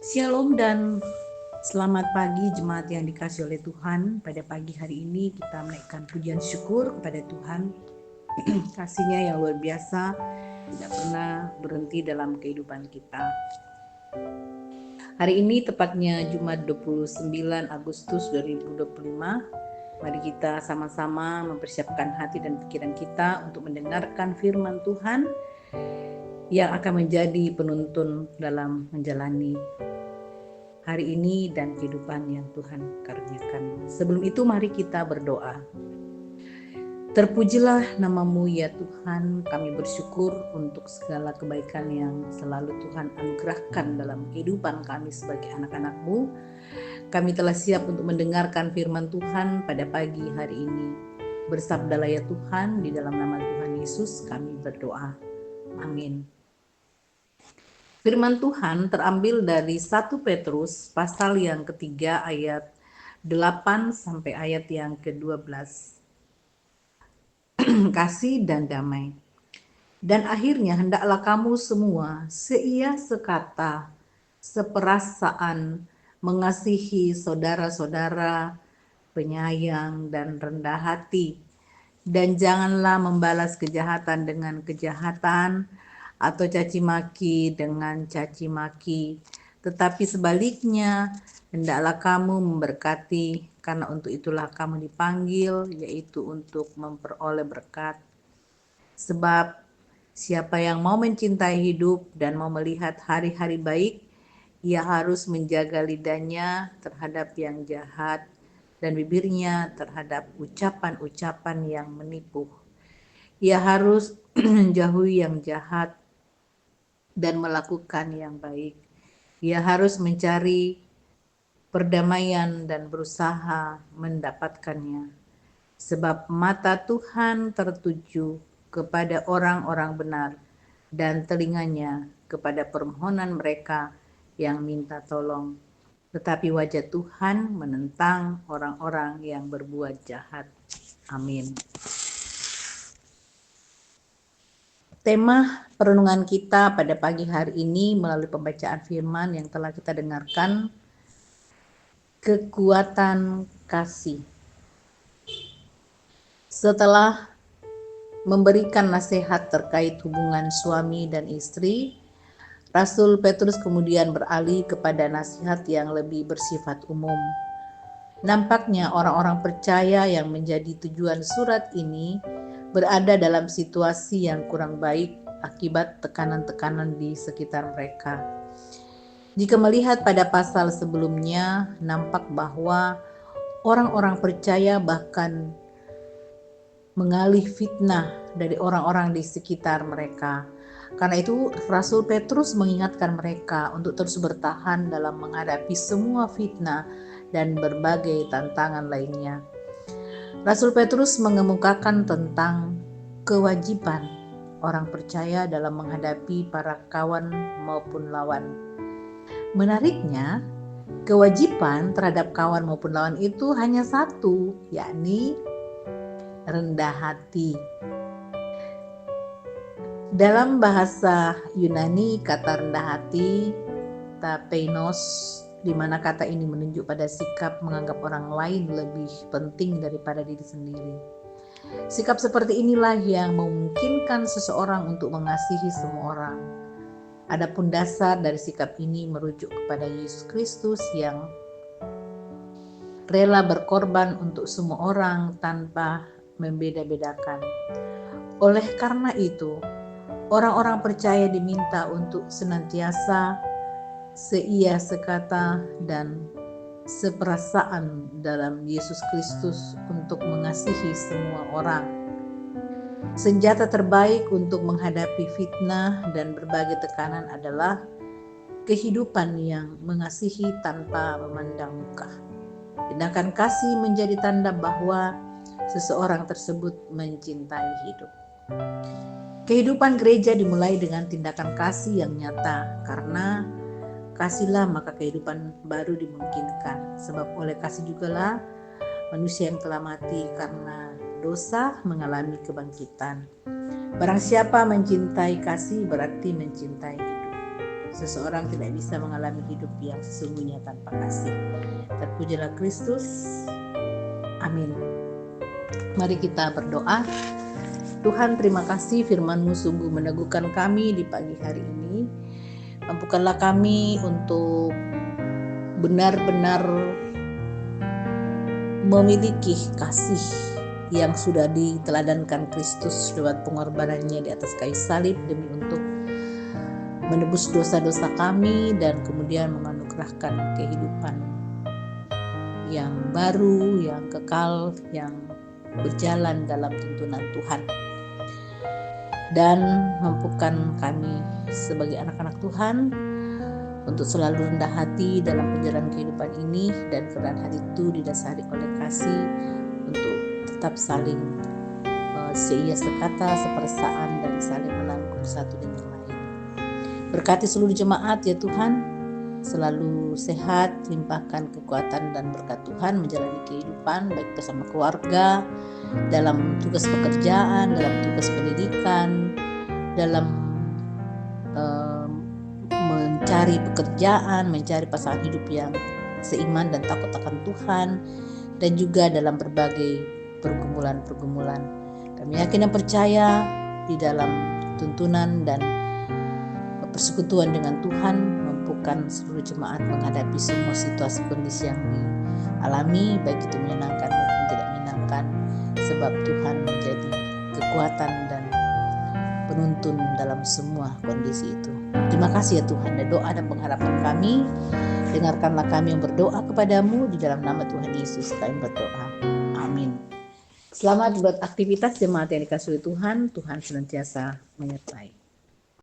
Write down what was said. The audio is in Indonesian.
Shalom dan selamat pagi jemaat yang dikasihi oleh Tuhan. Pada pagi hari ini kita menaikkan pujian syukur kepada Tuhan. Kasih-Nya yang luar biasa tidak pernah berhenti dalam kehidupan kita. Hari ini tepatnya Jumat 29 Agustus 2025. Mari kita sama-sama mempersiapkan hati dan pikiran kita untuk mendengarkan firman Tuhan yang akan menjadi penuntun dalam menjalani hari ini dan kehidupan yang Tuhan karuniakan. Sebelum itu mari kita berdoa. Terpujilah nama-Mu ya Tuhan, kami bersyukur untuk segala kebaikan yang selalu Tuhan anugerahkan dalam kehidupan kami sebagai anak-anak-Mu. Kami telah siap untuk mendengarkan firman Tuhan pada pagi hari ini. Bersabdalah ya Tuhan, di dalam nama Tuhan Yesus kami berdoa. Amin. Firman Tuhan terambil dari 1 Petrus pasal yang ketiga ayat 8 sampai ayat yang ke-12. Kasih dan damai. Dan akhirnya hendaklah kamu semua seia sekata, seperasaan, mengasihi saudara-saudara, penyayang dan rendah hati. Dan janganlah membalas kejahatan dengan kejahatan, atau caci maki dengan caci maki, tetapi sebaliknya hendaklah kamu memberkati, karena untuk itulah kamu dipanggil, yaitu untuk memperoleh berkat. Sebab siapa yang mau mencintai hidup dan mau melihat hari-hari baik, ia harus menjaga lidahnya terhadap yang jahat dan bibirnya terhadap ucapan-ucapan yang menipu. Ia harus menjauhi yang jahat dan melakukan yang baik. Ia harus mencari perdamaian dan berusaha mendapatkannya. Sebab mata Tuhan tertuju kepada orang-orang benar dan telinganya kepada permohonan mereka yang minta tolong. Tetapi wajah Tuhan menentang orang-orang yang berbuat jahat. Amin. Tema perenungan kita pada pagi hari ini melalui pembacaan firman yang telah kita dengarkan, kekuatan kasih. Setelah memberikan nasihat terkait hubungan suami dan istri, Rasul Petrus kemudian beralih kepada nasihat yang lebih bersifat umum. Nampaknya orang-orang percaya yang menjadi tujuan surat ini berada dalam situasi yang kurang baik akibat tekanan-tekanan di sekitar mereka. Jika melihat pada pasal sebelumnya, nampak bahwa orang-orang percaya bahkan mengalih fitnah dari orang-orang di sekitar mereka. Karena itu Rasul Petrus mengingatkan mereka untuk terus bertahan dalam menghadapi semua fitnah dan berbagai tantangan lainnya. Rasul Petrus mengemukakan tentang kewajiban orang percaya dalam menghadapi para kawan maupun lawan. Menariknya, kewajiban terhadap kawan maupun lawan itu hanya satu, yakni rendah hati. Dalam bahasa Yunani, kata rendah hati, tapeinos, di mana kata ini menunjuk pada sikap menganggap orang lain lebih penting daripada diri sendiri. Sikap seperti inilah yang memungkinkan seseorang untuk mengasihi semua orang. Adapun dasar dari sikap ini merujuk kepada Yesus Kristus yang rela berkorban untuk semua orang tanpa membeda-bedakan. Oleh karena itu, orang-orang percaya diminta untuk senantiasa seia sekata dan seperasaan dalam Yesus Kristus untuk mengasihi semua orang. Senjata terbaik untuk menghadapi fitnah dan berbagai tekanan adalah kehidupan yang mengasihi tanpa memandang muka. Tindakan kasih menjadi tanda bahwa seseorang tersebut mencintai hidup. Kehidupan gereja dimulai dengan tindakan kasih yang nyata, karena kasihlah maka kehidupan baru dimungkinkan. Sebab oleh kasih jugalah manusia yang telah mati karena dosa mengalami kebangkitan. Barang siapa mencintai kasih berarti mencintai hidup. seseorang tidak bisa mengalami hidup yang sesungguhnya tanpa kasih. Terpujilah Kristus. Amin. Mari kita berdoa. Tuhan, terima kasih firman-Mu sungguh meneguhkan kami di pagi hari ini. Mampukanlah kami untuk benar-benar memiliki kasih yang sudah diteladankan Kristus lewat pengorbanannya di atas kayu salib demi untuk menebus dosa-dosa kami dan kemudian menganugerahkan kehidupan yang baru, yang kekal, yang berjalan dalam tuntunan Tuhan. Dan mampukan kami sebagai anak-anak Tuhan untuk selalu rendah hati dalam perjalanan kehidupan ini, dan kerendahan hati itu didasari oleh kasih untuk tetap saling seia sekata, seperasaan, dan saling merangkul satu dengan lain. Berkati seluruh jemaat ya Tuhan, selalu sehat, limpahkan kekuatan dan berkat Tuhan menjalani kehidupan baik bersama keluarga, dalam tugas pekerjaan, dalam tugas pendidikan, dalam mencari pekerjaan, mencari pasangan hidup yang seiman dan takut akan Tuhan, dan juga dalam berbagai pergumulan-pergumulan. Kami yakin dan percaya di dalam tuntunan dan persekutuan dengan Tuhan, mampukan seluruh jemaat menghadapi semua situasi kondisi yang dialami, baik itu menyenangkan maupun tidak menyenangkan, sebab Tuhan menjadi kekuatan dan penuntun dalam semua kondisi itu. Terima kasih ya Tuhan, dan doa dan pengharapan kami, dengarkanlah kami yang berdoa kepadamu, di dalam nama Tuhan Yesus kami berdoa. Amin. Selamat buat aktivitas jemaat yang dikasihi Tuhan. Tuhan senantiasa menyertai.